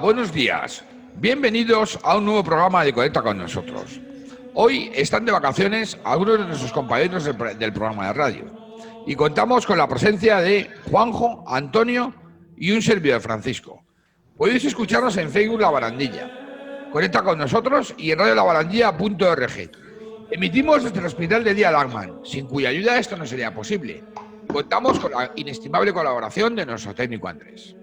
buenos días. Bienvenidos a un nuevo programa de Conecta con nosotros. Hoy están de vacaciones algunos de nuestros compañeros del programa de radio y contamos con la presencia de Juanjo, Antonio y un servidor, Francisco. Podéis escucharnos en Facebook La Barandilla. Conecta con nosotros y en radiolabarandilla.org. Emitimos desde el Hospital de Día Lagman, sin cuya ayuda esto no sería posible. Y contamos con la inestimable colaboración de nuestro técnico Andrés.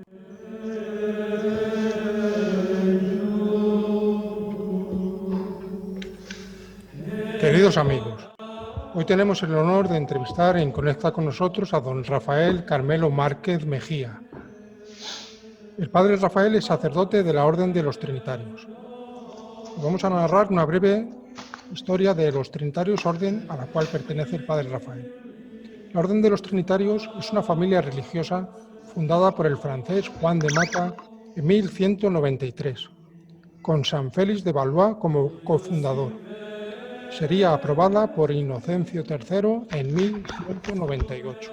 Queridos amigos, hoy tenemos el honor de entrevistar en Conecta con nosotros a don Rafael Carmelo Márquez Mejía. El padre Rafael es sacerdote de la Orden de los Trinitarios. Vamos a narrar una breve historia de los Trinitarios, orden a la cual pertenece el padre Rafael. La Orden de los Trinitarios es una familia religiosa fundada por el francés Juan de Mata en 1193, con San Félix de Valois como cofundador. Sería aprobada por Inocencio III en 1198.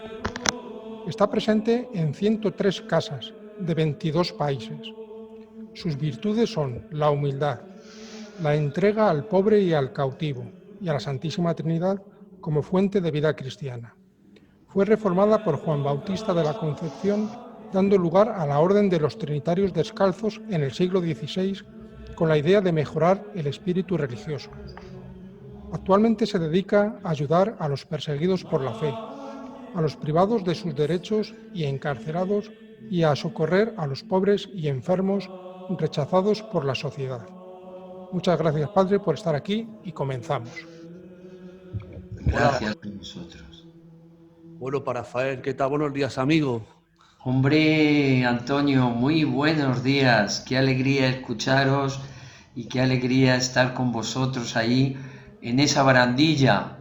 Está presente en 103 casas de 22 países. Sus virtudes son la humildad, la entrega al pobre y al cautivo, y a la Santísima Trinidad como fuente de vida cristiana. Fue reformada por Juan Bautista de la Concepción, dando lugar a la Orden de los Trinitarios Descalzos en el siglo XVI, con la idea de mejorar el espíritu religioso. Actualmente se dedica a ayudar a los perseguidos por la fe, a los privados de sus derechos y encarcelados, y a socorrer a los pobres y enfermos rechazados por la sociedad. Muchas gracias, Padre, por estar aquí y comenzamos. Gracias a vosotros. Bueno, para Rafael, ¿qué tal? Buenos días, amigo. Hombre, Antonio, muy buenos días. Qué alegría escucharos y qué alegría estar con vosotros ahí en esa barandilla.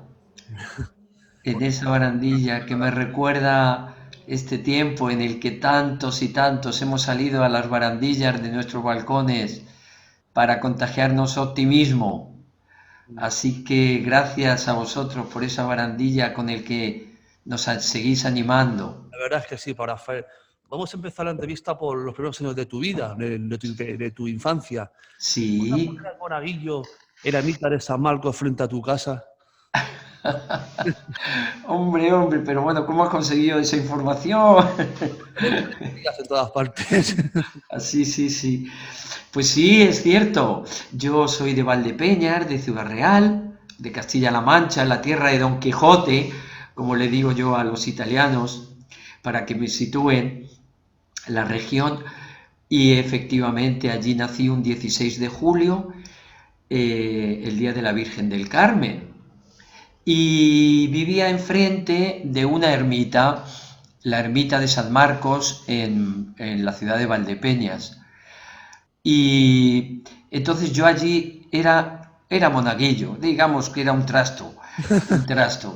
En esa barandilla que me recuerda este tiempo en el que tantos y tantos hemos salido a las barandillas de nuestros balcones para contagiarnos optimismo. Así que gracias a vosotros por esa barandilla con el que nos seguís animando. La verdad es que sí, para Rafael. Vamos a empezar la entrevista por los primeros años de tu vida, de tu infancia. Sí. ¿Cómo era el monaguillo, eremita de San Marcos frente a tu casa? Hombre, pero bueno, ¿cómo has conseguido esa información? En todas partes. Sí. Pues sí, es cierto. Yo soy de Valdepeñas, de Ciudad Real, de Castilla-La Mancha, la tierra de Don Quijote, como le digo yo a los italianos, para que me sitúen la región. Y efectivamente allí nací un 16 de julio, el día de la Virgen del Carmen. Y vivía enfrente de una ermita, la ermita de San Marcos en la ciudad de Valdepeñas. Y entonces yo allí era monaguillo, digamos que era un trasto,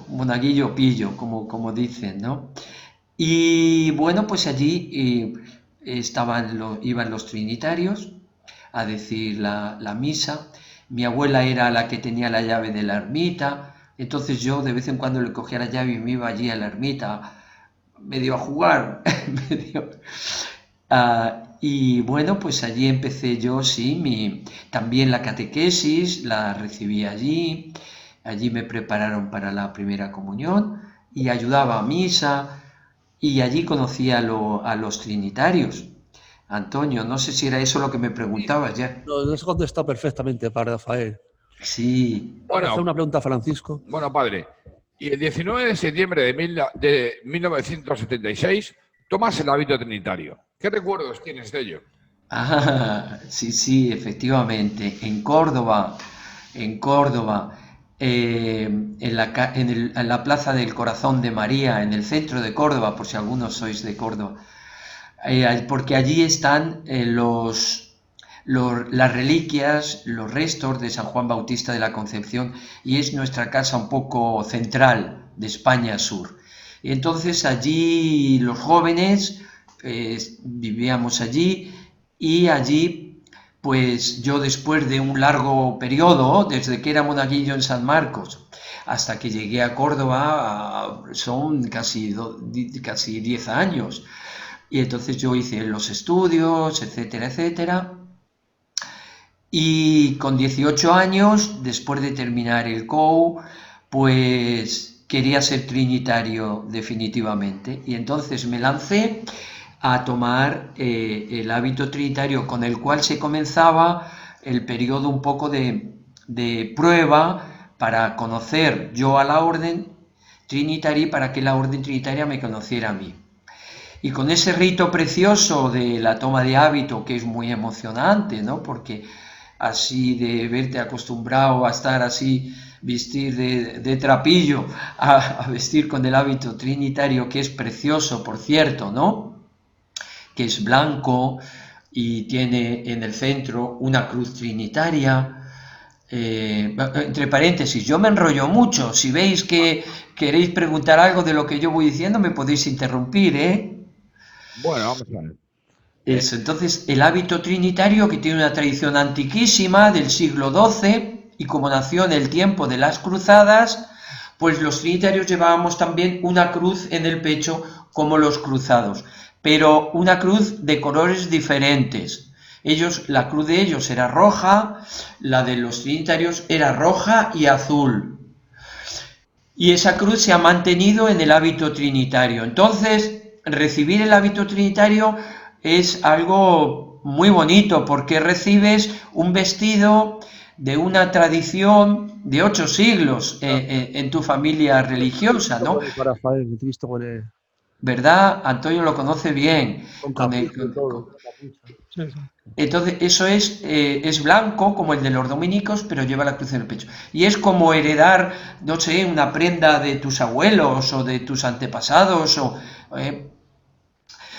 monaguillo pillo, como dicen, ¿no? Y bueno, pues allí iban los trinitarios a decir la misa. Mi abuela era la que tenía la llave de la ermita. Entonces yo de vez en cuando le cogía la llave y me iba allí a la ermita, medio a jugar, y bueno, pues allí empecé yo, sí, también la catequesis la recibí allí me prepararon para la primera comunión y ayudaba a misa, y allí conocí a los trinitarios. Antonio, no sé si era eso lo que me preguntabas ya. No se contesta perfectamente para Rafael. Sí. Bueno, hacer una pregunta a Francisco. Bueno, padre, y el 19 de septiembre de 1976 tomas el hábito trinitario. ¿Qué recuerdos tienes de ello? Sí, efectivamente. En Córdoba, en la Plaza del Corazón de María, en el centro de Córdoba, por si algunos sois de Córdoba, porque allí están las reliquias, los restos de San Juan Bautista de la Concepción, y es nuestra casa un poco central de España Sur. Y entonces allí los jóvenes vivíamos allí, y allí pues yo, después de un largo periodo, desde que era monaguillo en San Marcos hasta que llegué a Córdoba, son casi 10 años, Y entonces yo hice los estudios, etcétera, etcétera. Y con 18 años, después de terminar el COU, pues quería ser trinitario definitivamente. Y entonces me lancé a tomar el hábito trinitario, con el cual se comenzaba el periodo un poco de prueba para conocer yo a la orden trinitaria y para que la orden trinitaria me conociera a mí. Y con ese rito precioso de la toma de hábito, que es muy emocionante, ¿no? Porque así de verte acostumbrado a estar así, vestir de trapillo, a vestir con el hábito trinitario, que es precioso, por cierto, ¿no? Que es blanco y tiene en el centro una cruz trinitaria. Entre paréntesis, yo me enrollo mucho. Si veis que queréis preguntar algo de lo que yo voy diciendo, me podéis interrumpir, ¿eh? Bueno, vamos a ver. Eso, entonces el hábito trinitario, que tiene una tradición antiquísima del siglo XII, y como nació en el tiempo de las cruzadas, pues los trinitarios llevábamos también una cruz en el pecho como los cruzados, pero una cruz de colores diferentes. La cruz de ellos era roja, la de los trinitarios era roja y azul. Y esa cruz se ha mantenido en el hábito trinitario. Entonces, recibir el hábito trinitario es algo muy bonito, porque recibes un vestido de una tradición de 8 siglos en tu familia religiosa, ¿no? ¿Verdad? Antonio lo conoce bien. Con capucha y todo. Sí, sí. Entonces, eso es blanco, como el de los dominicos, pero lleva la cruz en el pecho. Y es como heredar, no sé, una prenda de tus abuelos o de tus antepasados.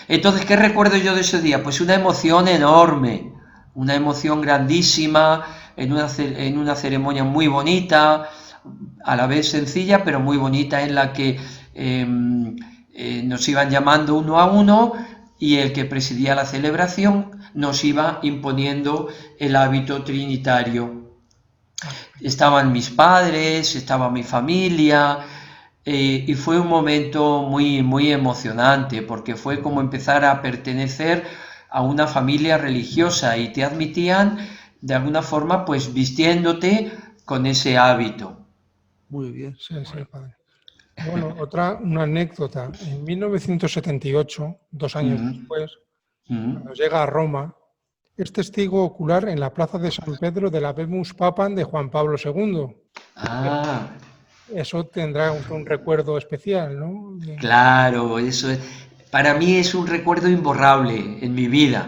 Entonces, ¿qué recuerdo yo de ese día? Pues una emoción enorme, una emoción grandísima, en una ceremonia muy bonita, a la vez sencilla, pero muy bonita, en la que nos iban llamando uno a uno, y el que presidía la celebración nos iba imponiendo el hábito trinitario. Estaban mis padres, estaba mi familia, y fue un momento muy, muy emocionante, porque fue como empezar a pertenecer a una familia religiosa, y te admitían de alguna forma pues vistiéndote con ese hábito. Muy bien. Sí, sí, padre. Bueno, una anécdota. En 1978, 2 años después, cuando llega a Roma, es testigo ocular en la plaza de San Pedro del Habemus Papam de Juan Pablo II. Ah, Eso tendrá un recuerdo especial, ¿no? claro, eso es, para mí es un recuerdo imborrable en mi vida.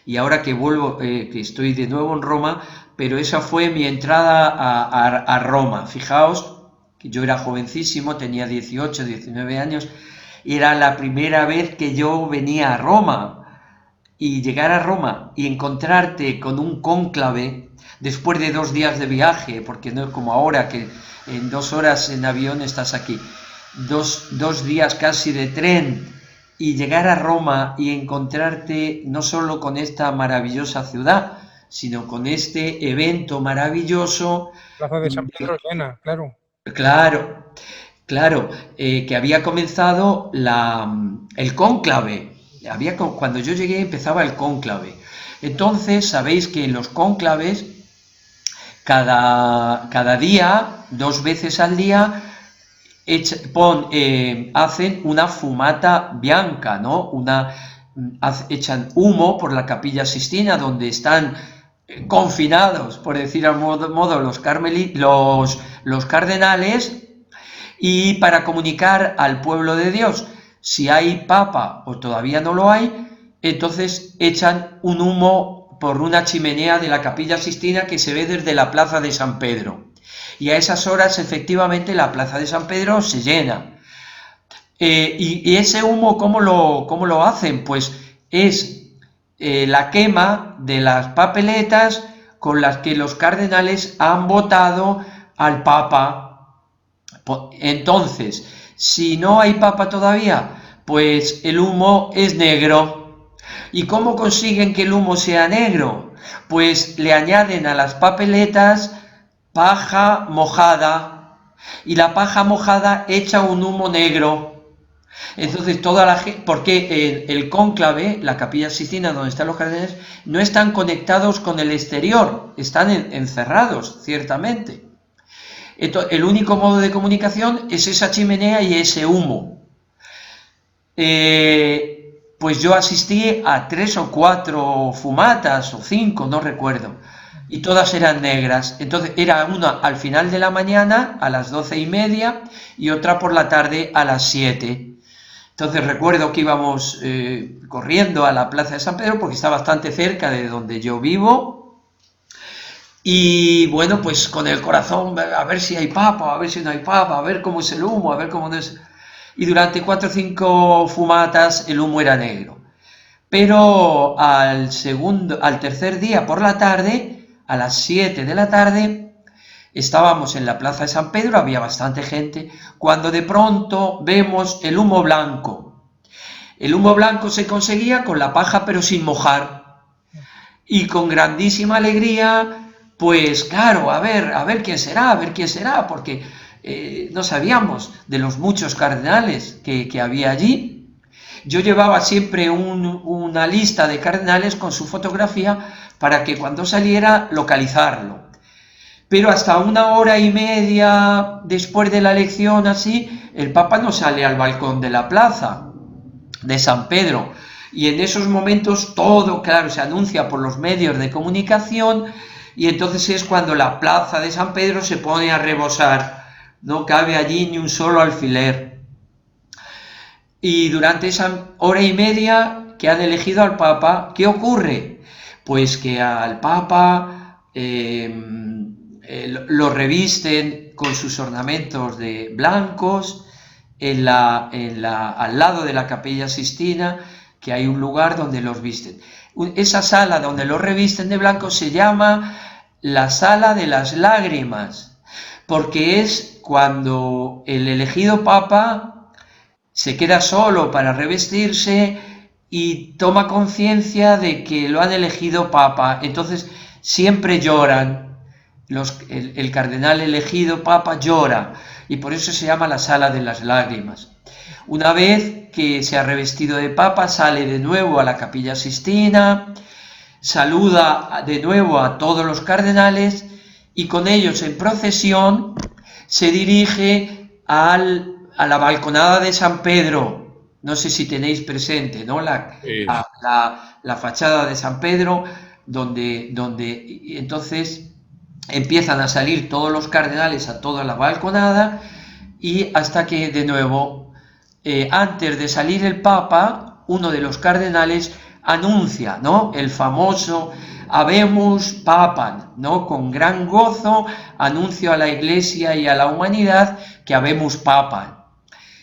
Y ahora que vuelvo, que estoy de nuevo en Roma, pero esa fue mi entrada a Roma. Fijaos que yo era jovencísimo, tenía 18, 19 años, y era la primera vez que yo venía a Roma. Y llegar a Roma y encontrarte con un cónclave después de 2 días de viaje, porque no es como ahora que en 2 horas en avión estás aquí, 2 días casi de tren, y llegar a Roma y encontrarte no solo con esta maravillosa ciudad, sino con este evento maravilloso. Plaza de San Pedro llena, claro. Claro, claro, que había comenzado el cónclave. Cuando yo llegué empezaba el cónclave. Entonces, sabéis que en los cónclaves, cada día, 2 veces al día, hacen una fumata bianca, ¿no? Echan humo por la Capilla Sistina, donde están confinados, por decir al modo, los cardenales, y para comunicar al pueblo de Dios si hay papa o todavía no lo hay, entonces echan un humo por una chimenea de la Capilla Sistina que se ve desde la plaza de San Pedro. Y a esas horas, efectivamente, la plaza de San Pedro se llena. Y ese humo, ¿cómo lo hacen? Pues es la quema de las papeletas con las que los cardenales han votado al Papa. Entonces, si no hay Papa todavía, pues el humo es negro. ¿Y cómo consiguen que el humo sea negro? Pues le añaden a las papeletas paja mojada, y la paja mojada echa un humo negro. Entonces, toda la gente, porque el cónclave, la Capilla Sixtina, donde están los cardenales, no están conectados con el exterior, están encerrados, ciertamente. Entonces, el único modo de comunicación es esa chimenea y ese humo. Pues yo asistí a 3 o 4 fumatas, o 5, no recuerdo, y todas eran negras. Entonces, era una al final de la mañana, a las 12:30, y otra por la tarde, a las 7. Entonces recuerdo que íbamos corriendo a la Plaza de San Pedro, porque está bastante cerca de donde yo vivo, y bueno, pues con el corazón, a ver si hay papa, a ver si no hay papa, a ver cómo es el humo, a ver cómo no es... Y durante 4 o 5 fumatas el humo era negro. Pero al tercer día por la tarde, a las 7 de la tarde, estábamos en la Plaza de San Pedro, había bastante gente, cuando de pronto vemos el humo blanco. El humo blanco se conseguía con la paja, pero sin mojar. Y con grandísima alegría, pues claro, a ver quién será, porque no sabíamos de los muchos cardenales que había allí. Yo llevaba siempre una lista de cardenales con su fotografía para que cuando saliera localizarlo. Pero hasta 1 hora y media después de la elección, así, el Papa no sale al balcón de la plaza de San Pedro. Y en esos momentos todo, claro, se anuncia por los medios de comunicación, y entonces es cuando la plaza de San Pedro se pone a rebosar. No cabe allí ni un solo alfiler. Y durante esa 1 hora y media que han elegido al Papa, ¿qué ocurre? Pues que al Papa lo revisten con sus ornamentos de blancos al lado de la Capilla Sixtina, que hay un lugar donde los visten. Esa sala donde los revisten de blanco se llama la Sala de las Lágrimas, porque es cuando el elegido Papa se queda solo para revestirse y toma conciencia de que lo han elegido Papa. Entonces siempre lloran. El cardenal elegido Papa llora, y por eso se llama la Sala de las Lágrimas. Una vez que se ha revestido de Papa, sale de nuevo a la Capilla Sixtina, saluda de nuevo a todos los cardenales, y con ellos en procesión se dirige a la balconada de San Pedro. No sé si tenéis presente, ¿no? La fachada de San Pedro, donde entonces empiezan a salir todos los cardenales a toda la balconada, y hasta que de nuevo, antes de salir el Papa, uno de los cardenales anuncia, ¿no?, el famoso Habemus Papam, ¿no?, con gran gozo anuncio a la Iglesia y a la humanidad que Habemus Papam.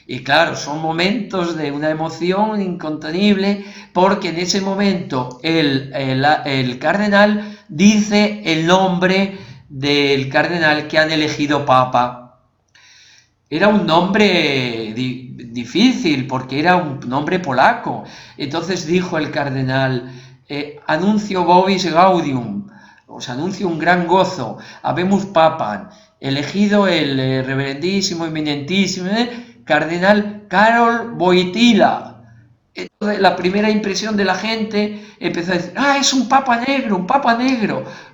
Y claro, son momentos de una emoción incontenible, porque en ese momento el cardenal dice el nombre del cardenal que han elegido Papa. Era un nombre difícil, porque era un nombre polaco. Entonces dijo el cardenal, anuncio vobis gaudium, os anuncio un gran gozo, habemus papam, elegido el reverendísimo, eminentísimo cardenal Karol Wojtyła. Entonces la primera impresión de la gente empezó a decir, es un papa negro,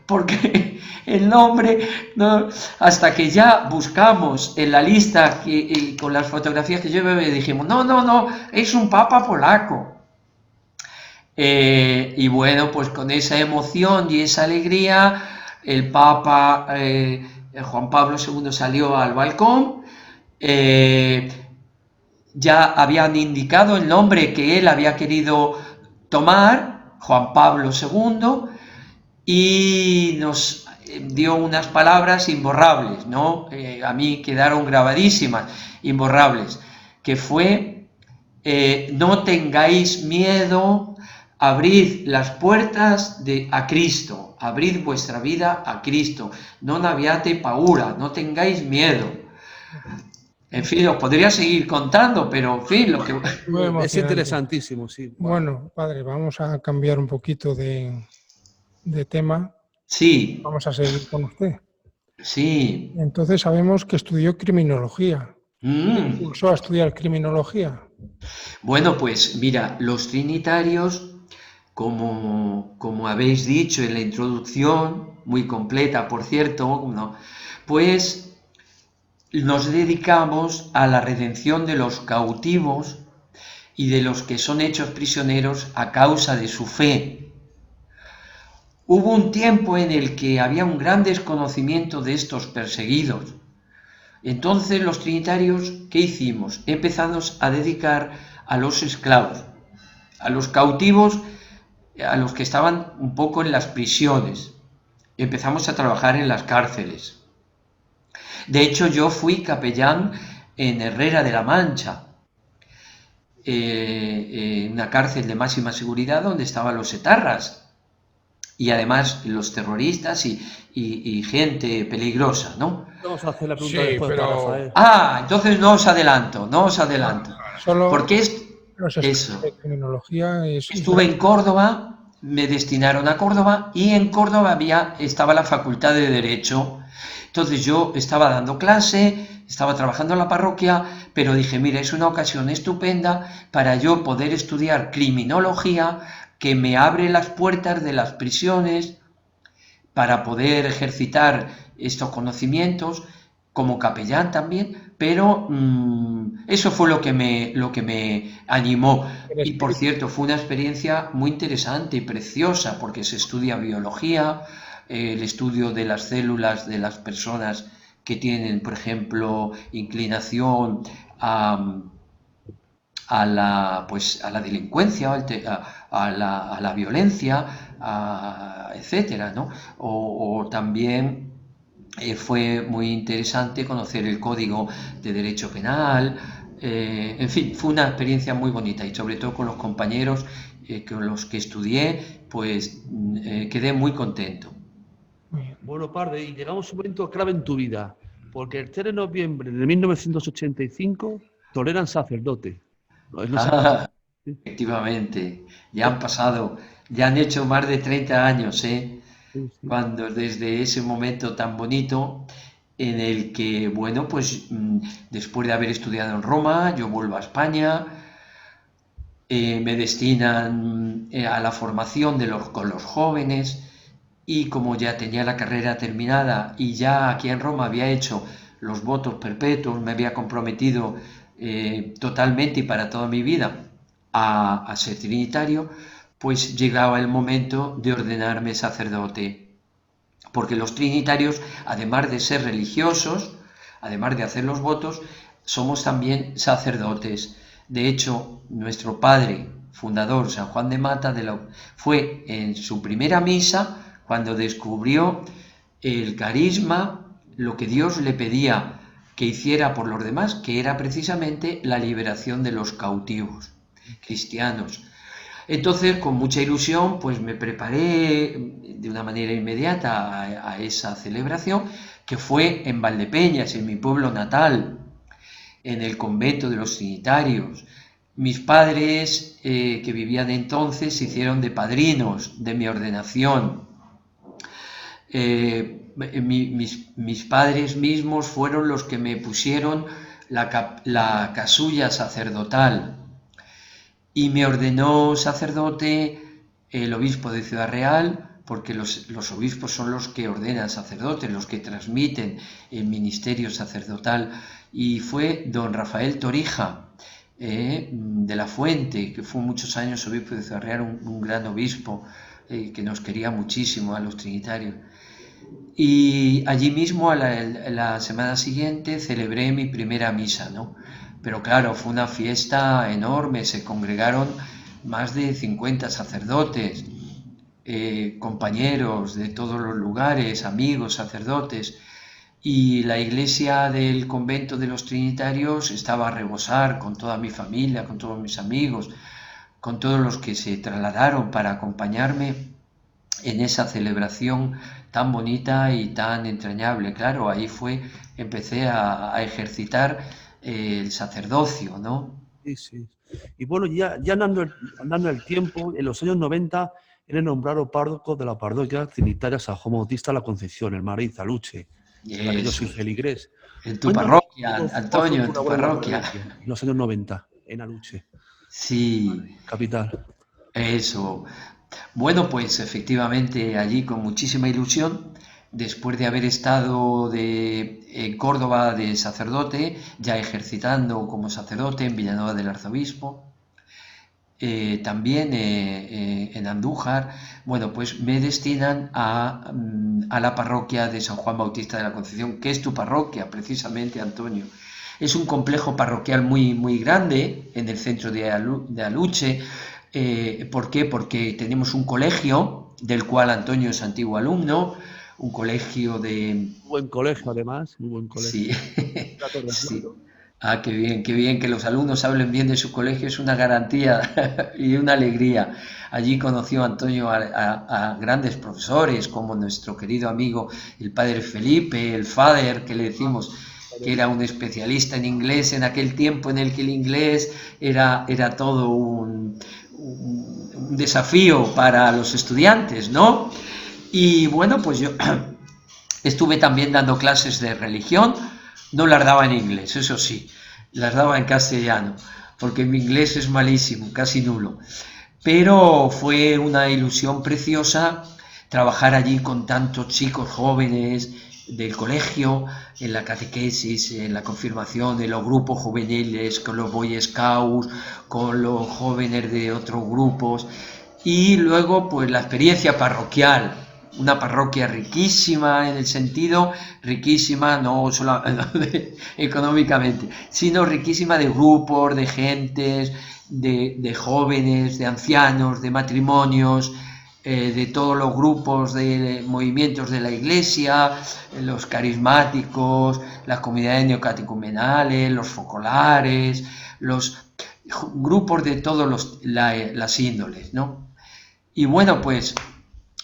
porque el nombre, ¿no? Hasta que ya buscamos en la lista con las fotografías que yo me dijimos, no, es un papa polaco. Y bueno, pues con esa emoción y esa alegría, el Papa Juan Pablo II salió al balcón. Ya habían indicado el nombre que él había querido tomar, Juan Pablo II, y nos dio unas palabras imborrables, ¿no? A mí quedaron grabadísimas, imborrables, que fue, no tengáis miedo, abrid las puertas a Cristo, abrid vuestra vida a Cristo, non abbiate paura, no tengáis miedo. En fin, os podría seguir contando, pero en fin, lo que... Es interesantísimo, sí. Bueno, padre, vamos a cambiar un poquito de tema. Sí. Vamos a seguir con usted. Sí. Entonces sabemos que estudió criminología. ¿Qué impulsó a estudiar criminología? Bueno, pues mira, los trinitarios, como habéis dicho en la introducción, muy completa, por cierto, ¿no? Pues nos dedicamos a la redención de los cautivos y de los que son hechos prisioneros a causa de su fe. Hubo un tiempo en el que había un gran desconocimiento de estos perseguidos. Entonces los trinitarios, ¿qué hicimos? Empezamos a dedicar a los esclavos, a los cautivos, a los que estaban un poco en las prisiones. Empezamos a trabajar en las cárceles. De hecho, yo fui capellán en Herrera de la Mancha, una cárcel de máxima seguridad donde estaban los etarras y además los terroristas y gente peligrosa, ¿no? Vamos a hacer la pregunta Sí, después para pero Rafael. Ah, entonces no os adelanto, no os adelanto. Solo Porque es los estudios de eso. criminología Estuve en Córdoba, me destinaron a Córdoba y en Córdoba estaba la Facultad de Derecho. Entonces yo estaba dando clase, estaba trabajando en la parroquia, pero dije, mira, es una ocasión estupenda para yo poder estudiar criminología que me abre las puertas de las prisiones para poder ejercitar estos conocimientos como capellán también, pero eso fue lo que me animó. el Y por espíritu. cierto, fue una experiencia muy interesante y preciosa porque se estudia biología, el estudio de las células de las personas que tienen, por ejemplo, inclinación a, a la delincuencia, a la violencia, etcétera, ¿no? O también fue muy interesante conocer el Código de Derecho Penal, en fin, fue una experiencia muy bonita y sobre todo con los compañeros con los que estudié, pues quedé muy contento. Muy bien. Bueno, Parde, y llegamos a un momento clave en tu vida, porque el 3 de noviembre de 1985 toleran sacerdote. No sé qué. Sí, Efectivamente, ya han hecho más de 30 años, sí, sí. cuando desde ese momento tan bonito en el que, bueno, pues después de haber estudiado en Roma, yo vuelvo a España, me destinan a la formación con los jóvenes y como ya tenía la carrera terminada y ya aquí en Roma había hecho los votos perpetuos, me había comprometido totalmente y para toda mi vida a ser trinitario, pues llegaba el momento de ordenarme sacerdote. Porque los trinitarios, además de ser religiosos, además de hacer los votos, somos también sacerdotes. De hecho, nuestro padre fundador, San Juan de Mata, fue en su primera misa cuando descubrió el carisma, lo que Dios le pedía que hiciera por los demás, que era precisamente la liberación de los cautivos cristianos. Entonces, con mucha ilusión, pues me preparé de una manera inmediata a esa celebración, que fue en Valdepeñas, en mi pueblo natal, en el convento de los trinitarios. Mis padres, que vivían entonces, se hicieron de padrinos de mi ordenación. Mis padres mismos fueron los que me pusieron la casulla sacerdotal y me ordenó sacerdote el obispo de Ciudad Real, porque los obispos son los que ordenan sacerdotes, los que transmiten el ministerio sacerdotal, y fue don Rafael Torija, de la Fuente, que fue muchos años obispo de Ciudad Real, un gran obispo que nos quería muchísimo a los trinitarios. Y allí mismo, la semana siguiente, celebré mi primera misa, ¿no? Pero claro, fue una fiesta enorme, se congregaron más de 50 sacerdotes, compañeros de todos los lugares, amigos, sacerdotes, y la iglesia del convento de los trinitarios estaba a rebosar con toda mi familia, con todos mis amigos, con todos los que se trasladaron para acompañarme en esa celebración tan bonita y tan entrañable. Claro, ahí empecé a ejercitar el sacerdocio, ¿no? Sí, sí. Y bueno, ya andando el tiempo, en los años 90, eres nombrado párroco de la parroquia trinitaria San Juan Bautista La Concepción, en Madrid, Aluche, en la que yo Eso soy es. feligrés. En tu Cuéntanos parroquia, cuál fue Antonio, tu en tu labor en la parroquia. parroquia en los años 90. en Aluche, Sí, capital. eso. Bueno, pues efectivamente allí con muchísima ilusión, después de haber estado en Córdoba de sacerdote, ya ejercitando como sacerdote en Villanueva del Arzobispo, también en Andújar, bueno, pues me destinan a la parroquia de San Juan Bautista de la Concepción, que es tu parroquia, precisamente, Antonio. Es un complejo parroquial muy, muy grande en el centro de Aluche. ¿Por qué? Porque tenemos un colegio del cual Antonio es antiguo alumno, un colegio de... Buen colegio, además, muy buen Sí, colegio. Grato sí. recuerdo. Ah, qué bien que los alumnos hablen bien de su colegio, es una garantía y una alegría. Allí conoció Antonio a grandes profesores, como nuestro querido amigo el padre Felipe, el Fader, que le decimos que era un especialista en inglés en aquel tiempo en el que el inglés era todo un desafío para los estudiantes, ¿no? Y bueno, pues yo estuve también dando clases de religión, no las daba en inglés, eso sí, las daba en castellano, porque mi inglés es malísimo, casi nulo. Pero fue una ilusión preciosa trabajar allí con tantos chicos jóvenes del colegio, en la catequesis, en la confirmación, en los grupos juveniles, con los Boy Scouts, con los jóvenes de otros grupos, y luego pues la experiencia parroquial, una parroquia riquísima en el sentido, riquísima no solo económicamente, sino riquísima de grupos, de gentes, de jóvenes, de ancianos, de matrimonios, de todos los grupos de movimientos de la iglesia, los carismáticos, las comunidades neocatecumenales, los focolares, los grupos de todas las índoles, ¿no? Y bueno, pues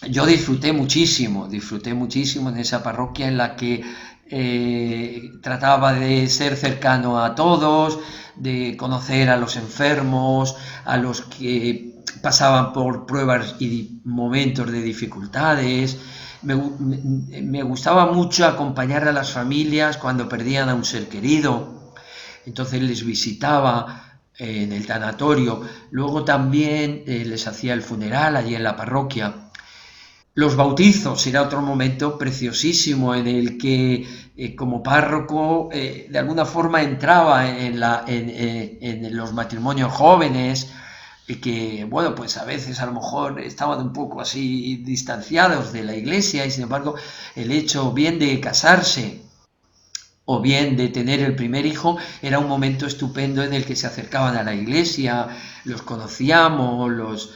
yo disfruté muchísimo en esa parroquia en la que trataba de ser cercano a todos, de conocer a los enfermos, a los que pasaban por pruebas y momentos de dificultades. Me gustaba mucho acompañar a las familias cuando perdían a un ser querido, entonces les visitaba en el tanatorio, luego también les hacía el funeral allí en la parroquia. Los bautizos era otro momento preciosísimo en el que como párroco de alguna forma entraba en los matrimonios jóvenes que, bueno, pues a veces a lo mejor estaban un poco así distanciados de la iglesia y sin embargo el hecho bien de casarse o bien de tener el primer hijo era un momento estupendo en el que se acercaban a la iglesia, los conocíamos,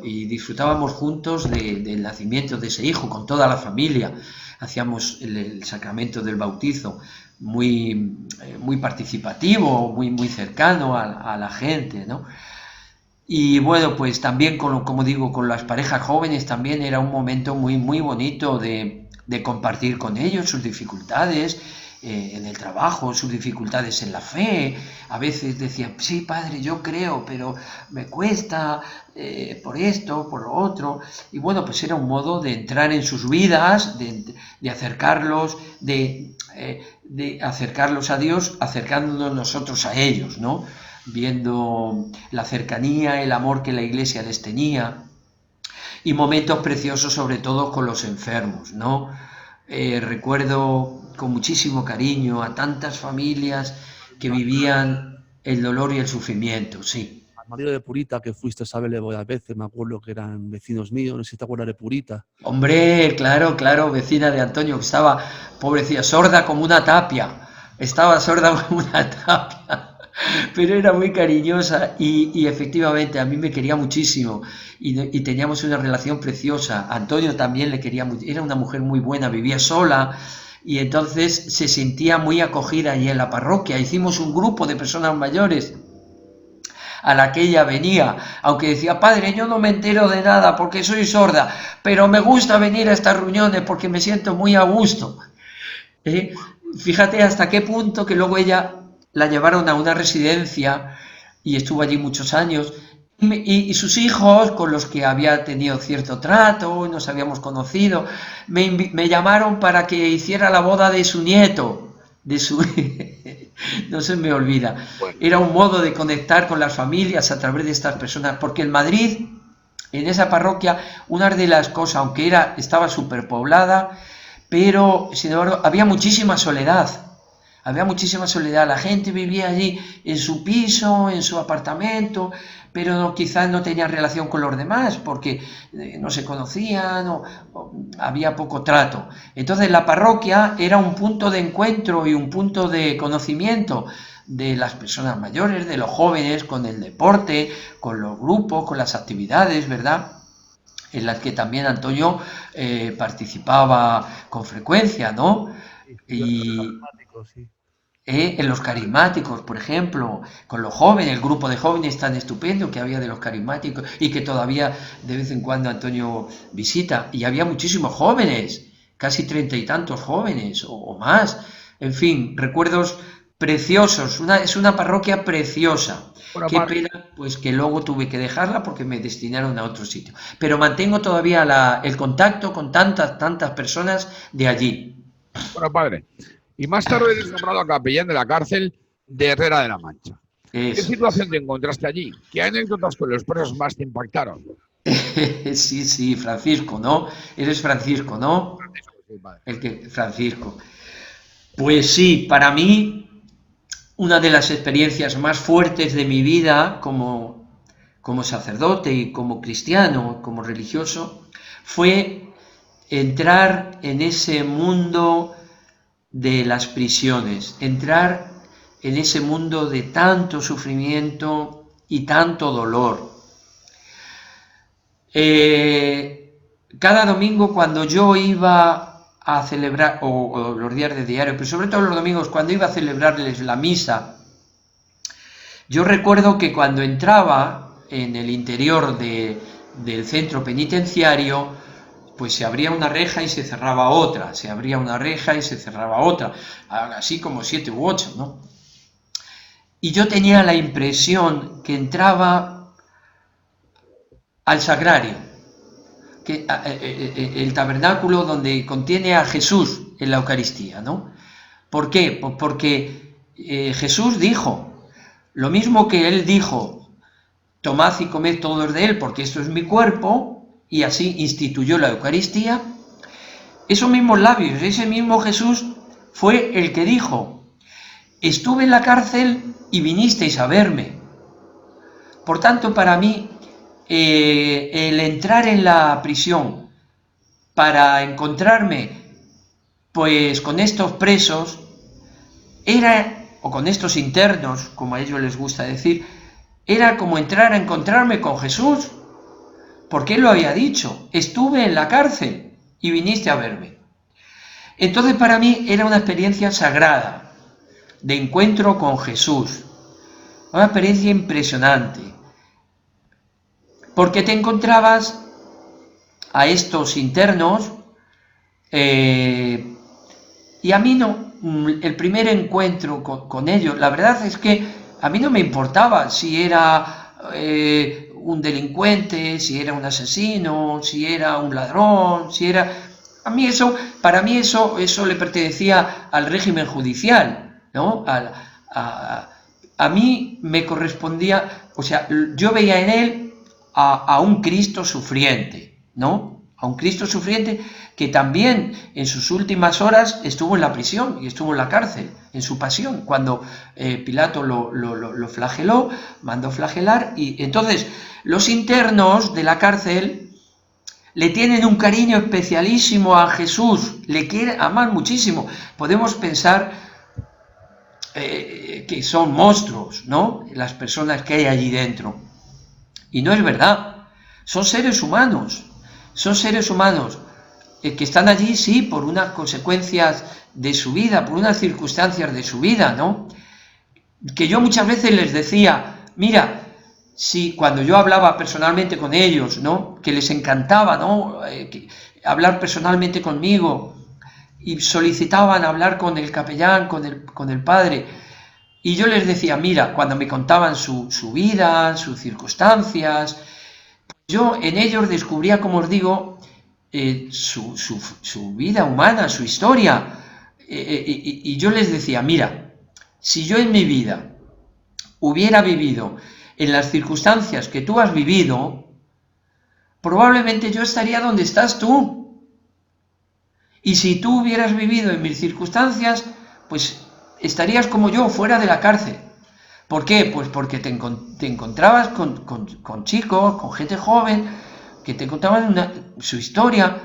y disfrutábamos juntos del nacimiento de ese hijo con toda la familia. Hacíamos el sacramento del bautizo muy participativo, muy cercano a la gente, ¿no? Y bueno, pues también, como digo, con las parejas jóvenes también era un momento muy bonito de compartir con ellos sus dificultades en el trabajo, sus dificultades en la fe. A veces decían, sí, padre, yo creo, pero me cuesta por esto, por lo otro. Y bueno, pues era un modo de entrar en sus vidas, de acercarlos, de acercarlos a Dios, acercándonos nosotros a ellos, ¿no? Viendo la cercanía, el amor que la iglesia les tenía y momentos preciosos sobre todo con los enfermos, ¿no? Recuerdo con muchísimo cariño a tantas familias que vivían el dolor y el sufrimiento, sí. Al marido de Purita, que fuiste a verle varias veces, me acuerdo que eran vecinos míos, no sé si te acuerdas de Purita. Hombre, claro, vecina de Antonio, que estaba, pobrecilla, sorda como una tapia, estaba sorda como una tapia. Pero era muy cariñosa y efectivamente a mí me quería muchísimo y teníamos una relación preciosa. Antonio también le quería mucho, era una mujer muy buena, vivía sola y entonces se sentía muy acogida allí en la parroquia. Hicimos un grupo de personas mayores a la que ella venía, aunque decía, padre, yo no me entero de nada porque soy sorda, pero me gusta venir a estas reuniones porque me siento muy a gusto. Fíjate hasta qué punto que luego ella la llevaron a una residencia y estuvo allí muchos años y sus hijos con los que había tenido cierto trato, nos habíamos conocido, me llamaron para que hiciera la boda de su nieto, No se me olvida. Bueno, Era un modo de conectar con las familias a través de estas personas, porque en Madrid, en esa parroquia, una de las cosas, aunque estaba superpoblada, pero sin embargo había muchísima soledad. Había muchísima soledad, la gente vivía allí en su piso, en su apartamento, pero quizás no tenía relación con los demás porque no se conocían o había poco trato. Entonces la parroquia era un punto de encuentro y un punto de conocimiento de las personas mayores, de los jóvenes, con el deporte, con los grupos, con las actividades, ¿verdad?, en las que también Antonio participaba con frecuencia, ¿no? Y Sí. en los carismáticos, por ejemplo, con los jóvenes, el grupo de jóvenes tan estupendo que había de los carismáticos y que todavía de vez en cuando Antonio visita, y había muchísimos jóvenes, casi 30 y tantos jóvenes o más, en fin, recuerdos preciosos, es una parroquia preciosa. bueno, Qué padre, pena, pues que luego tuve que dejarla porque me destinaron a otro sitio. Pero mantengo todavía el contacto con tantas personas de allí. bueno, padre. Y más tarde eres nombrado capellán de la cárcel de Herrera de la Mancha. ¿Qué Eso es. situación te encontraste allí? ¿Qué anécdotas con los presos más te impactaron? Sí, sí, Francisco, ¿no? Eres Francisco, ¿no? Sí, padre. Francisco. Pues sí, para mí, una de las experiencias más fuertes de mi vida como sacerdote y como cristiano, como religioso, fue entrar en ese mundo de las prisiones, entrar en ese mundo de tanto sufrimiento y tanto dolor. Cada domingo cuando yo iba a celebrar, o los días de diario, pero sobre todo los domingos cuando iba a celebrarles la misa, yo recuerdo que cuando entraba en el interior del centro penitenciario, pues se abría una reja y se cerraba otra, se abría una reja y se cerraba otra, así como 7 u 8, ¿no? Y yo tenía la impresión que entraba al sagrario, que el tabernáculo donde contiene a Jesús en la Eucaristía, ¿no? ¿Por qué? Pues porque Jesús dijo, lo mismo que él dijo, tomad y comed todos de él, porque esto es mi cuerpo, y así instituyó la Eucaristía, esos mismos labios, ese mismo Jesús fue el que dijo, estuve en la cárcel y vinisteis a verme. Por tanto, para mí, el entrar en la prisión para encontrarme pues con estos presos o con estos internos, como a ellos les gusta decir, era como entrar a encontrarme con Jesús, porque él lo había dicho, estuve en la cárcel y viniste a verme. Entonces para mí era una experiencia sagrada, de encuentro con Jesús, una experiencia impresionante, porque te encontrabas a estos internos, y a mí no, el primer encuentro con ellos, la verdad es que a mí no me importaba si era un delincuente, si era un asesino, si era un ladrón, si era... Para mí eso le pertenecía al régimen judicial, ¿no? A mí me correspondía, o sea, yo veía en él a un Cristo sufriente, ¿no? A un Cristo sufriente que también en sus últimas horas estuvo en la prisión y estuvo en la cárcel, en su pasión, cuando Pilato lo flageló, mandó flagelar, y entonces los internos de la cárcel le tienen un cariño especialísimo a Jesús, le quieren amar muchísimo. Podemos pensar que son monstruos, ¿no? Las personas que hay allí dentro. Y no es verdad, son seres humanos, que están allí, sí, por unas consecuencias de su vida, por unas circunstancias de su vida, ¿no? Que yo muchas veces les decía, mira, si cuando yo hablaba personalmente con ellos, ¿no? Que les encantaba, ¿no? Hablar personalmente conmigo, y solicitaban hablar con el capellán, con el padre, y yo les decía, mira, cuando me contaban su vida, sus circunstancias, yo en ellos descubría, como os digo, su vida humana, su historia, y yo les decía, mira, si yo en mi vida hubiera vivido en las circunstancias que tú has vivido, probablemente yo estaría donde estás tú. Y si tú hubieras vivido en mis circunstancias, pues estarías como yo, fuera de la cárcel. ¿Por qué? Pues porque te encontrabas con chicos, con gente joven, que te contaban su historia,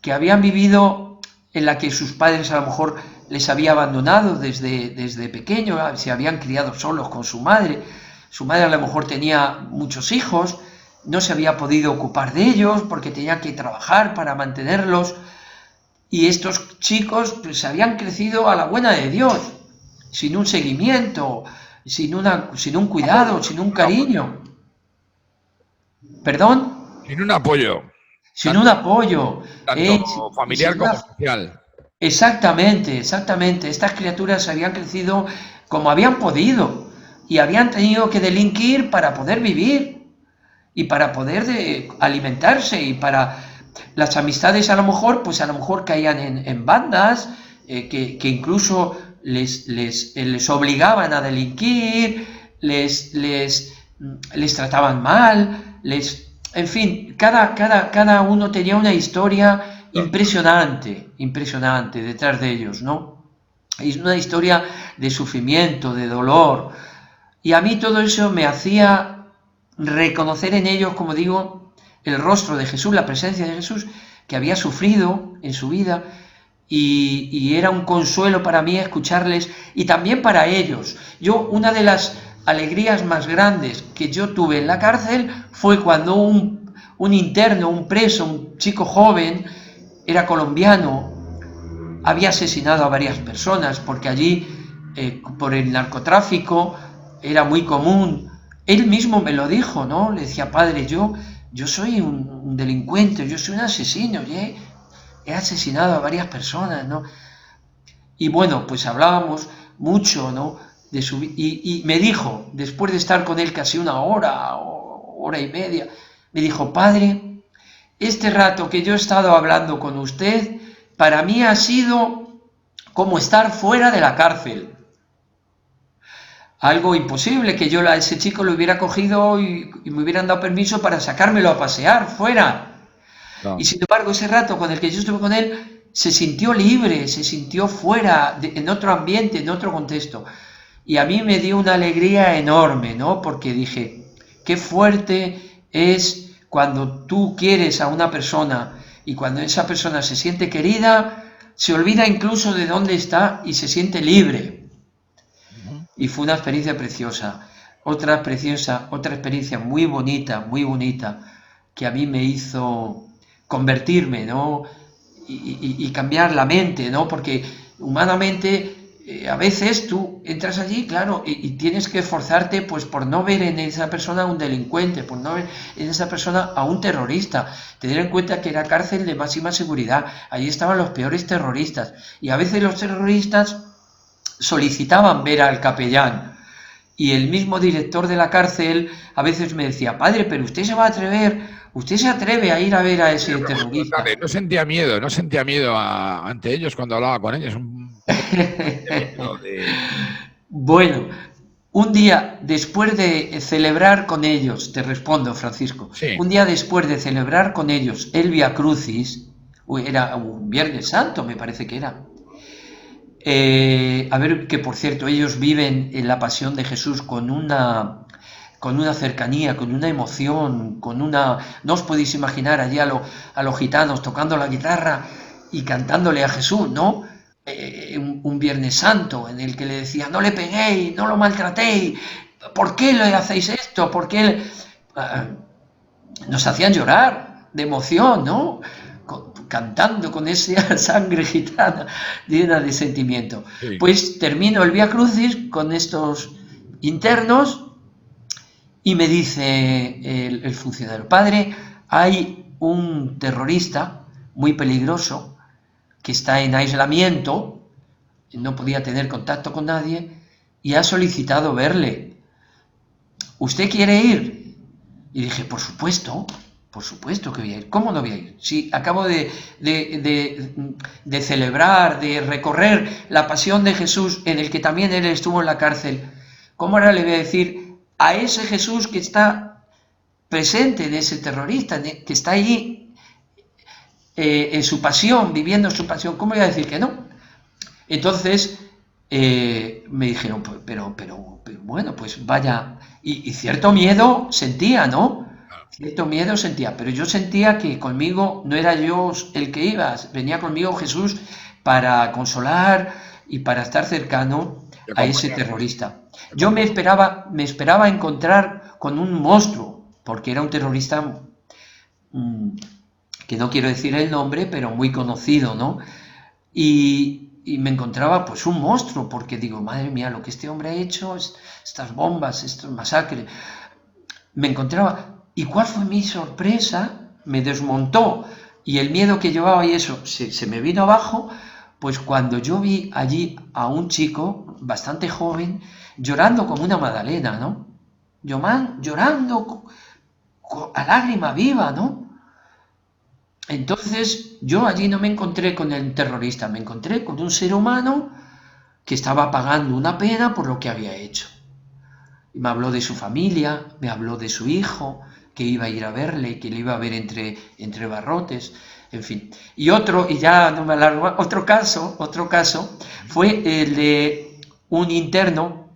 que habían vivido, en la que sus padres a lo mejor les había abandonado desde pequeño, se habían criado solos con su madre a lo mejor tenía muchos hijos, no se había podido ocupar de ellos porque tenía que trabajar para mantenerlos, y estos chicos pues habían crecido a la buena de Dios, sin un seguimiento, sin un cuidado, sin un cariño. ¿Perdón? Sin un apoyo. Sin un apoyo. Tanto familiar como social. Exactamente, exactamente. Estas criaturas habían crecido como habían podido y habían tenido que delinquir para poder vivir y para poder alimentarse, y para las amistades a lo mejor caían en bandas que incluso les obligaban a delinquir, les trataban mal, en fin, cada uno tenía una historia impresionante detrás de ellos, ¿no? Es una historia de sufrimiento, de dolor, y a mí todo eso me hacía reconocer en ellos, como digo, el rostro de Jesús, la presencia de Jesús, que había sufrido en su vida, y era un consuelo para mí escucharles, y también para ellos. Una de las alegrías más grandes que yo tuve en la cárcel fue cuando un interno, un preso, un chico joven, era colombiano, había asesinado a varias personas, porque allí, por el narcotráfico, era muy común. Él mismo me lo dijo, ¿no? Le decía, padre, yo soy un delincuente, yo soy un asesino, he asesinado a varias personas, ¿no? Y bueno, pues hablábamos mucho, ¿no? Y me dijo, después de estar con él casi una hora o hora y media, me dijo, padre, este rato que yo he estado hablando con usted, para mí ha sido como estar fuera de la cárcel. Algo imposible, que yo a ese chico lo hubiera cogido y me hubieran dado permiso para sacármelo a pasear fuera. No. Y sin embargo, ese rato con el que yo estuve con él, se sintió libre, se sintió fuera, en otro ambiente, en otro contexto. Y a mí me dio una alegría enorme, ¿no? Porque dije, qué fuerte es cuando tú quieres a una persona y cuando esa persona se siente querida, se olvida incluso de dónde está y se siente libre. Y fue una experiencia preciosa, otra experiencia muy bonita, que a mí me hizo convertirme, ¿no? Y cambiar la mente, ¿no? Porque humanamente a veces tú entras allí, claro, y tienes que esforzarte pues por no ver en esa persona a un delincuente, por no ver en esa persona a un terrorista. Tener en cuenta que era cárcel de máxima seguridad, allí estaban los peores terroristas, y a veces los terroristas solicitaban ver al capellán, y el mismo director de la cárcel a veces me decía, padre, pero usted se atreve a ir a ver a ese terrorista. No sentía miedo ante ellos cuando hablaba con ellos. Bueno, un día después de celebrar con ellos, te respondo, Francisco, sí. Un día después de celebrar con ellos el Vía Crucis, era un Viernes Santo, me parece que era. A ver, que por cierto, ellos viven en la pasión de Jesús con una cercanía, con una emoción, no os podéis imaginar allí a los gitanos tocando la guitarra y cantándole a Jesús, ¿no? Un Viernes Santo en el que le decía, no le peguéis, no lo maltratéis, ¿por qué le hacéis esto? ¿Por qué? Nos hacían llorar de emoción, ¿no? Cantando con esa sangre gitana llena de sentimiento. Sí. Pues termino el Vía Crucis con estos internos y me dice el funcionario, padre, hay un terrorista muy peligroso que está en aislamiento, no podía tener contacto con nadie y ha solicitado verle. ¿Usted quiere ir? Y dije, por supuesto. Por supuesto que voy a ir. ¿Cómo no voy a ir? Si acabo de celebrar, de recorrer la pasión de Jesús, en el que también él estuvo en la cárcel, ¿cómo ahora le voy a decir a ese Jesús que está presente en ese terrorista, que está allí en su pasión, viviendo su pasión? ¿Cómo voy a decir que no? Entonces me dijeron, pero bueno, pues vaya. Y cierto miedo sentía, ¿no? Cierto miedo sentía, pero yo sentía que conmigo no era yo el que iba, venía conmigo Jesús para consolar y para estar cercano a ese terrorista. Yo me esperaba encontrar con un monstruo, porque era un terrorista que no quiero decir el nombre, pero muy conocido, ¿no? Y me encontraba pues un monstruo, porque digo, madre mía, lo que este hombre ha hecho, estas bombas, estos masacres, me encontraba. ¿Y cuál fue mi sorpresa? Me desmontó, y el miedo que llevaba y eso se me vino abajo, pues cuando yo vi allí a un chico bastante joven llorando como una magdalena, ¿no? Llorando a lágrima viva, ¿no? Entonces yo allí no me encontré con el terrorista, me encontré con un ser humano que estaba pagando una pena por lo que había hecho. Y me habló de su familia, me habló de su hijo, que iba a ir a verle, que le iba a ver entre barrotes, en fin. Y ya no me alargo, otro caso fue el de un interno,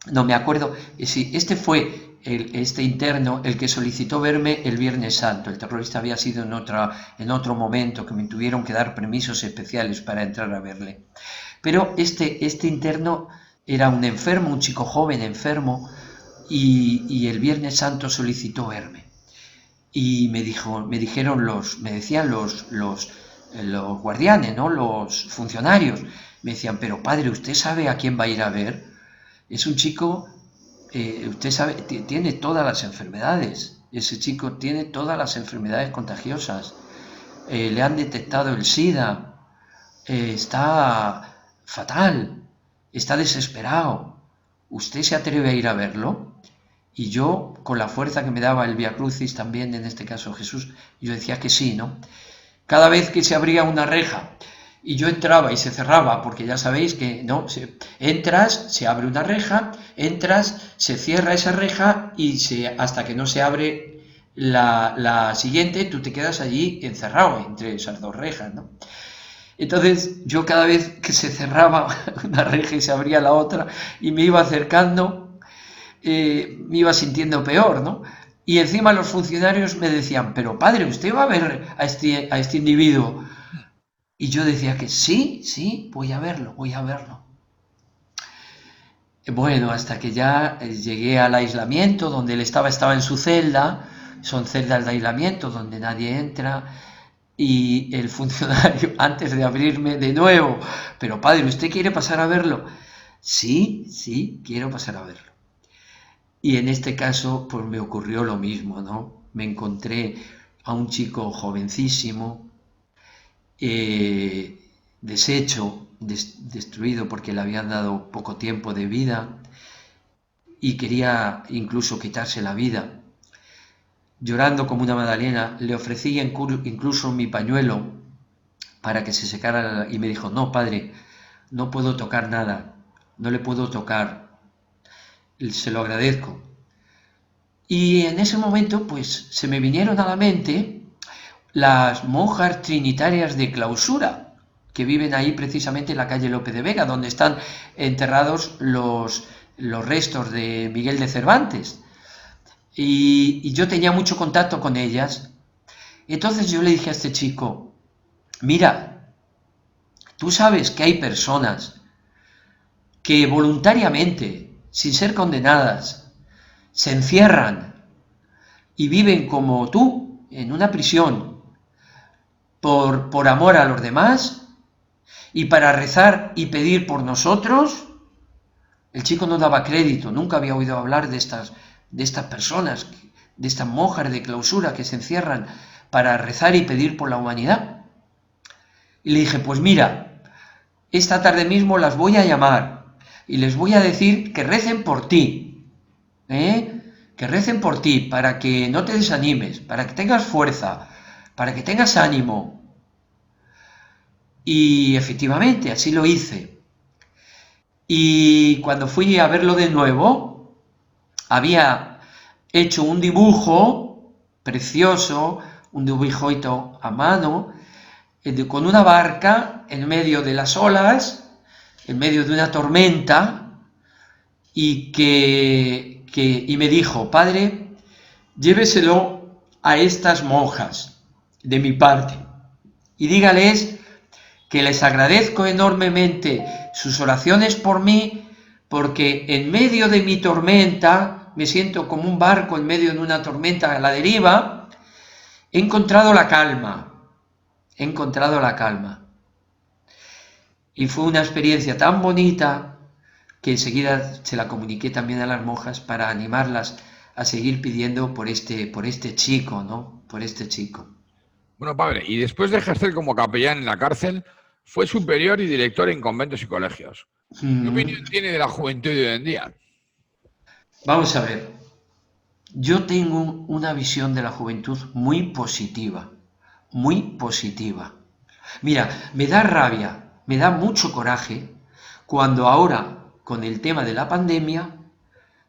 no me acuerdo, sí, este fue este interno el que solicitó verme el Viernes Santo. El terrorista había sido en otro momento, que me tuvieron que dar permisos especiales para entrar a verle. Pero este interno era un enfermo, un chico joven enfermo, y el Viernes Santo solicitó verme. Y me decían los guardianes, ¿no? Los funcionarios, me decían, pero padre, ¿usted sabe a quién va a ir a ver? Es un chico, usted sabe, tiene todas las enfermedades, ese chico tiene todas las enfermedades contagiosas, le han detectado el SIDA, está fatal, está desesperado. ¿Usted se atreve a ir a verlo? Y yo, con la fuerza que me daba el Vía Crucis también, en este caso Jesús, yo decía que sí, ¿no? Cada vez que se abría una reja y yo entraba y se cerraba, porque ya sabéis que no, entras, se abre una reja, entras, se cierra esa reja y hasta que no se abre la siguiente, tú te quedas allí encerrado entre esas dos rejas, ¿no? Entonces yo cada vez que se cerraba una reja y se abría la otra y me iba acercando, me iba sintiendo peor, ¿no? Y encima los funcionarios me decían, pero padre, ¿usted va a ver a este individuo? Y yo decía que sí, voy a verlo. Bueno, hasta que ya llegué al aislamiento, donde él estaba en su celda, son celdas de aislamiento donde nadie entra, y el funcionario, antes de abrirme de nuevo, pero padre, ¿usted quiere pasar a verlo? Sí, quiero pasar a verlo. Y en este caso, pues me ocurrió lo mismo, ¿no? Me encontré a un chico jovencísimo, deshecho, destruido porque le habían dado poco tiempo de vida y quería incluso quitarse la vida. Llorando como una magdalena, le ofrecí incluso mi pañuelo para que se secara y me dijo, no, padre, no puedo tocar nada, no le puedo tocar. Se lo agradezco. Y en ese momento, pues, se me vinieron a la mente las monjas trinitarias de Clausura, que viven ahí precisamente en la calle Lope de Vega, donde están enterrados los restos de Miguel de Cervantes. Y yo tenía mucho contacto con ellas. Entonces yo le dije a este chico, mira, tú sabes que hay personas que voluntariamente, sin ser condenadas, se encierran y viven como tú en una prisión por amor a los demás y para rezar y pedir por nosotros. El chico no daba crédito, nunca había oído hablar de estas personas, de estas monjas de Clausura que se encierran para rezar y pedir por la humanidad. Y le dije, pues mira, esta tarde mismo las voy a llamar y les voy a decir que recen por ti, que que recen por ti, para que no te desanimes, para que tengas fuerza, para que tengas ánimo. Y efectivamente, así lo hice. Y cuando fui a verlo de nuevo, había hecho un dibujo precioso, un dibujito a mano, con una barca en medio de las olas, en medio de una tormenta, y me dijo: padre, lléveselo a estas monjas de mi parte y dígales que les agradezco enormemente sus oraciones por mí, porque en medio de mi tormenta, me siento como un barco en medio de una tormenta a la deriva, he encontrado la calma, he encontrado la calma. Y fue una experiencia tan bonita que enseguida se la comuniqué también a las monjas para animarlas a seguir pidiendo por este chico, ¿no? Por este chico. Bueno, padre, y después de ejercer como capellán en la cárcel, fue superior y director en conventos y colegios. ¿Qué opinión tiene de la juventud de hoy en día? Vamos a ver. Yo tengo una visión de la juventud muy positiva, muy positiva. Mira, me da rabia, me da mucho coraje cuando ahora, con el tema de la pandemia,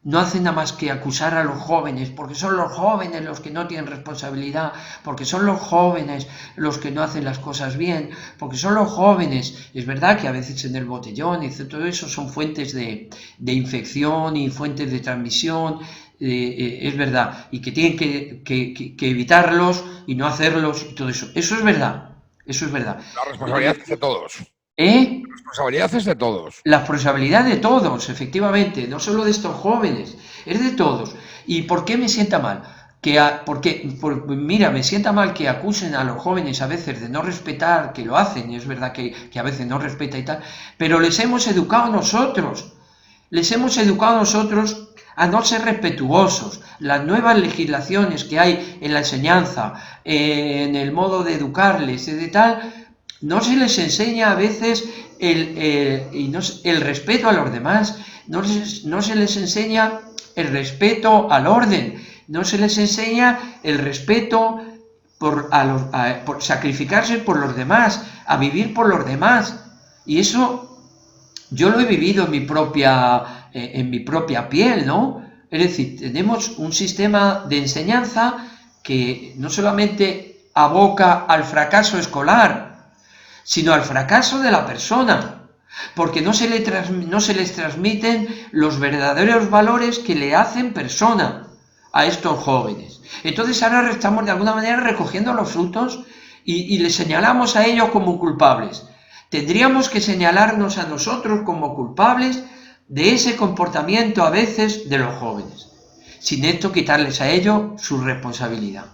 no hacen nada más que acusar a los jóvenes, porque son los jóvenes los que no tienen responsabilidad, porque son los jóvenes los que no hacen las cosas bien, porque son los jóvenes. Es verdad que a veces en el botellón y todo eso son fuentes de infección y fuentes de transmisión, es verdad, y que tienen que evitarlos y no hacerlos y todo eso. Eso es verdad, eso es verdad. La responsabilidad es de todos. ¿Eh? La responsabilidad es de todos. La responsabilidad de todos, efectivamente, no solo de estos jóvenes, es de todos. ¿Y por qué me sienta mal? Mira, me sienta mal que acusen a los jóvenes a veces de no respetar, que lo hacen, y es verdad que a veces no respeta y tal, pero les hemos educado nosotros a no ser respetuosos. Las nuevas legislaciones que hay en la enseñanza, en el modo de educarles y de tal, no se les enseña a veces el respeto a los demás, no se les enseña el respeto al orden, no se les enseña el respeto por sacrificarse por los demás, a vivir por los demás. Y eso yo lo he vivido en mi propia piel, ¿no? Es decir, tenemos un sistema de enseñanza que no solamente aboca al fracaso escolar, sino al fracaso de la persona, porque no se les transmiten los verdaderos valores que le hacen persona a estos jóvenes. Entonces ahora estamos de alguna manera recogiendo los frutos y les señalamos a ellos como culpables. Tendríamos que señalarnos a nosotros como culpables de ese comportamiento a veces de los jóvenes, sin esto quitarles a ellos su responsabilidad.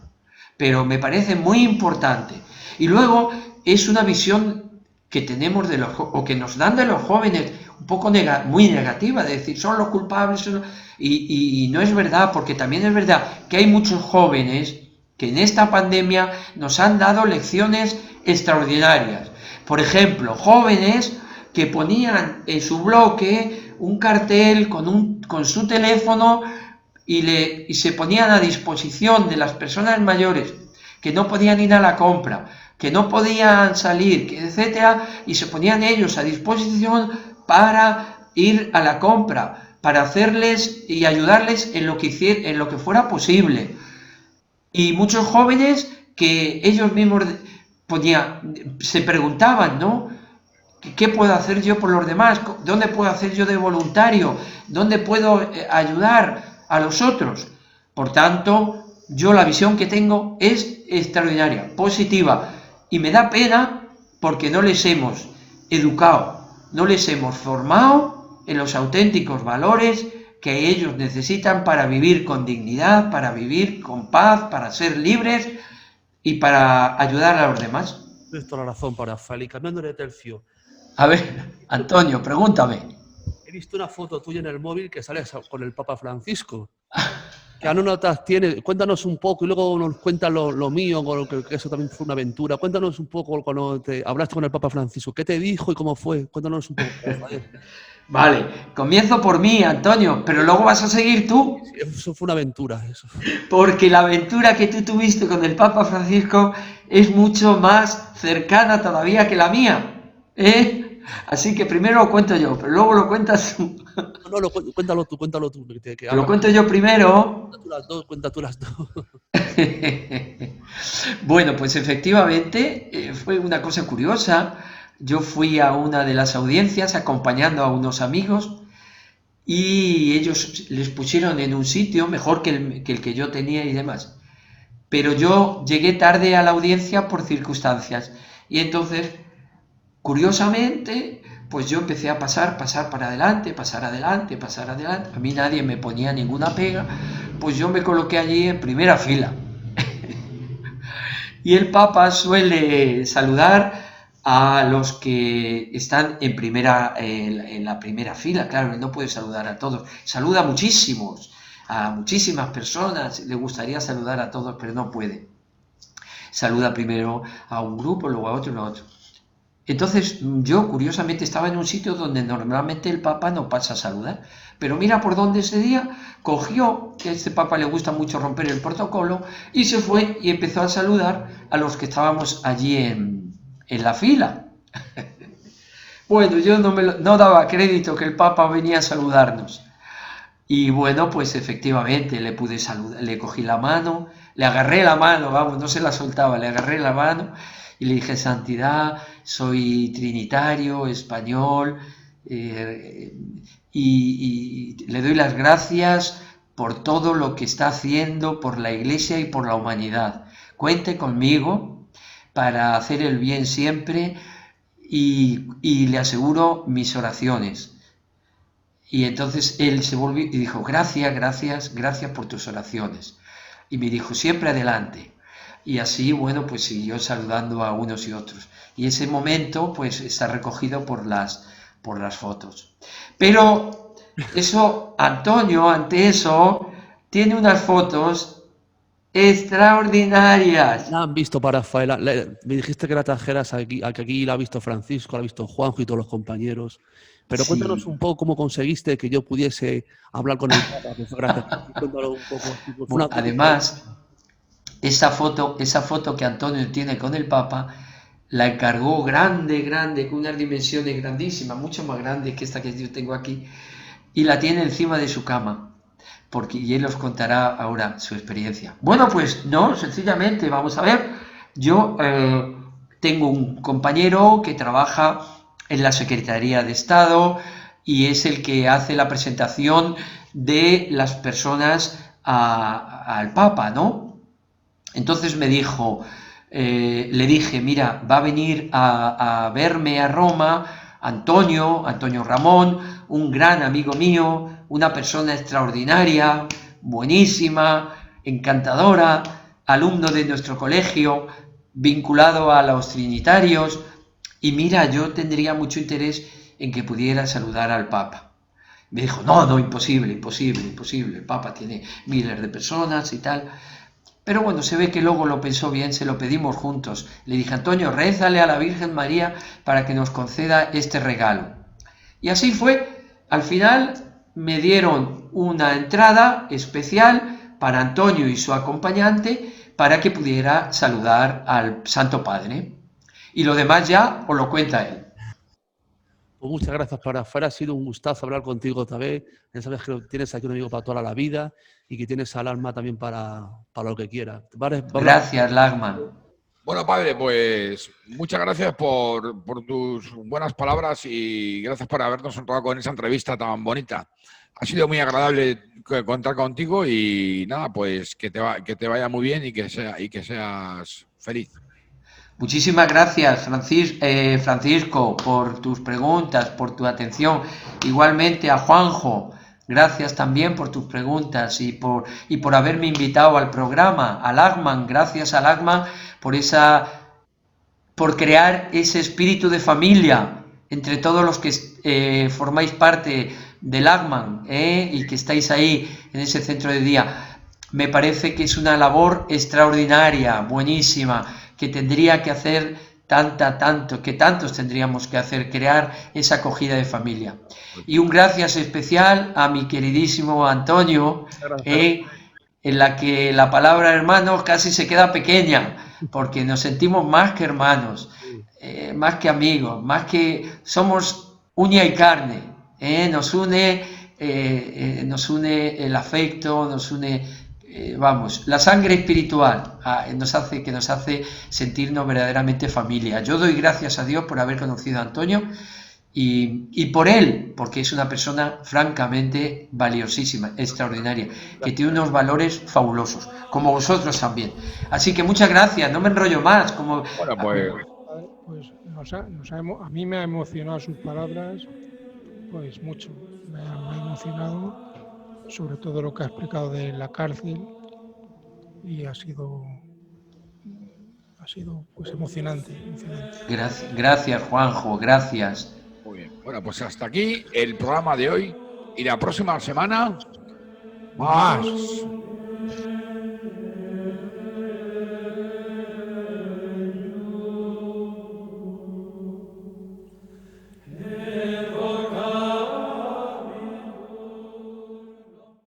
Pero me parece muy importante. Y luego es una visión que tenemos o que nos dan de los jóvenes un poco muy negativa, de decir son los culpables, y no es verdad, porque también es verdad que hay muchos jóvenes que en esta pandemia nos han dado lecciones extraordinarias. Por ejemplo, jóvenes que ponían en su bloque un cartel con su teléfono y se ponían a disposición de las personas mayores que no podían ir a la compra, que no podían salir, etcétera, y se ponían ellos a disposición para ir a la compra, para hacerles y ayudarles en lo que fuera posible. Y muchos jóvenes que ellos mismos se preguntaban, ¿no? ¿Qué puedo hacer yo por los demás? ¿Dónde puedo hacer yo de voluntario? ¿Dónde puedo ayudar a los otros? Por tanto, yo la visión que tengo es extraordinaria, positiva, y me da pena porque no les hemos educado, no les hemos formado en los auténticos valores que ellos necesitan para vivir con dignidad, para vivir con paz, para ser libres y para ayudar a los demás. Tienes toda la razón, para Rafael. Y cambiando de tercio. A ver, Antonio, pregúntame. He visto una foto tuya en el móvil que sales con el Papa Francisco. ¿Qué anécdotas tienes? Cuéntanos un poco y luego nos cuentas lo mío, que eso también fue una aventura. Cuéntanos un poco cuando te hablaste con el Papa Francisco. ¿Qué te dijo y cómo fue? Cuéntanos un poco, Rafael. Vale, comienzo por mí, Antonio, pero luego vas a seguir tú, Eso fue una aventura, eso. porque la aventura que tú tuviste con el Papa Francisco es mucho más cercana todavía que la mía, ¿eh? Así que primero lo cuento yo, pero luego lo cuentas tú. No, cuéntalo tú, que Lo habla. cuento yo primero. Cuenta tú las dos. Bueno, pues efectivamente fue una cosa curiosa. Yo fui a una de las audiencias acompañando a unos amigos y ellos les pusieron en un sitio mejor que el que yo tenía y demás. Pero yo llegué tarde a la audiencia por circunstancias y entonces, curiosamente, pues yo empecé a pasar para adelante, pasar adelante, pasar adelante. A mí nadie me ponía ninguna pega, pues yo me coloqué allí en primera fila. Y el Papa suele saludar a los que están en la primera fila. Claro, él no puede saludar a todos. Saluda a muchísimas personas. Le gustaría saludar a todos, pero no puede. Saluda primero a un grupo, luego a otro, luego a otro. Entonces, yo curiosamente estaba en un sitio donde normalmente el Papa no pasa a saludar. Pero mira por dónde ese día cogió, que a este Papa le gusta mucho romper el protocolo, y se fue y empezó a saludar a los que estábamos allí en la fila. Bueno, yo no daba crédito que el Papa venía a saludarnos. Y bueno, pues efectivamente le pude saludar, le cogí la mano, le agarré la mano, vamos, no se la soltaba, le agarré la mano y le dije, Santidad, soy trinitario, español, y le doy las gracias por todo lo que está haciendo por la Iglesia y por la humanidad. Cuente conmigo para hacer el bien siempre y le aseguro mis oraciones. Y entonces él se volvió y dijo, gracias por tus oraciones. Y me dijo, siempre adelante. Y así, bueno, pues siguió saludando a unos y otros. Y ese momento, pues, está recogido por las fotos. Pero eso, Antonio, ante eso, tiene unas fotos extraordinarias. La han visto para Rafaela. Me dijiste que la trajeras aquí, que aquí la ha visto Francisco, la ha visto Juanjo y todos los compañeros. Pero cuéntanos Sí. un poco cómo conseguiste que yo pudiese hablar con el Papa, que fue gracias a ti. Cuéntalo un poco. Fue una auténtica. Además, esa foto que Antonio tiene con el Papa, la encargó grande, con unas dimensiones grandísimas, mucho más grandes que esta que yo tengo aquí, y la tiene encima de su cama, y él os contará ahora su experiencia. Bueno, pues no, sencillamente, vamos a ver, yo tengo un compañero que trabaja en la Secretaría de Estado y es el que hace la presentación de las personas al Papa, ¿no? Entonces me dijo, le dije, mira, va a venir a verme a Roma Antonio Ramón, un gran amigo mío, una persona extraordinaria, buenísima, encantadora, alumno de nuestro colegio, vinculado a los trinitarios, y mira, yo tendría mucho interés en que pudiera saludar al Papa. Me dijo, no, imposible, el Papa tiene miles de personas y tal. Pero bueno, se ve que luego lo pensó bien, se lo pedimos juntos. Le dije, Antonio, rézale a la Virgen María para que nos conceda este regalo. Y así fue. Al final me dieron una entrada especial para Antonio y su acompañante para que pudiera saludar al Santo Padre. Y lo demás ya os lo cuenta él. Pues muchas gracias, Rafael. Ha sido un gustazo hablar contigo otra vez. Ya sabes que tienes aquí un amigo para toda la vida y que tienes al alma también para lo que quieras. ¿Vale? Gracias, Lagman. Bueno, padre, pues muchas gracias por tus buenas palabras y gracias por habernos honrado con esa entrevista tan bonita. Ha sido muy agradable contar contigo y nada, pues que te vaya muy bien y que seas feliz. Muchísimas gracias, Francisco, por tus preguntas, por tu atención. Igualmente a Juanjo, gracias también por tus preguntas y por haberme invitado al programa. A Lagman, gracias a Lagman por crear ese espíritu de familia entre todos los que formáis parte de Lagman y que estáis ahí en ese centro de día. Me parece que es una labor extraordinaria, buenísima, que tendría que hacer que tantos tendríamos que hacer, crear esa acogida de familia. Y un gracias especial a mi queridísimo Antonio, en la que la palabra hermanos casi se queda pequeña, porque nos sentimos más que hermanos, más que amigos, más que somos uña y carne, nos une el afecto, nos une la sangre espiritual, nos hace sentirnos verdaderamente familia. Yo doy gracias a Dios por haber conocido a Antonio y por él, porque es una persona francamente valiosísima, extraordinaria, que tiene unos valores fabulosos, como vosotros también. Así que muchas gracias, no me enrollo más. Bueno, pues Pues a mí me ha emocionado sus palabras, pues mucho. Me ha emocionado, sobre todo lo que ha explicado de la cárcel, y ha sido pues emocionante. Gracias, Juanjo, gracias. muy bien. Bueno, pues hasta aquí el programa de hoy y la próxima semana más.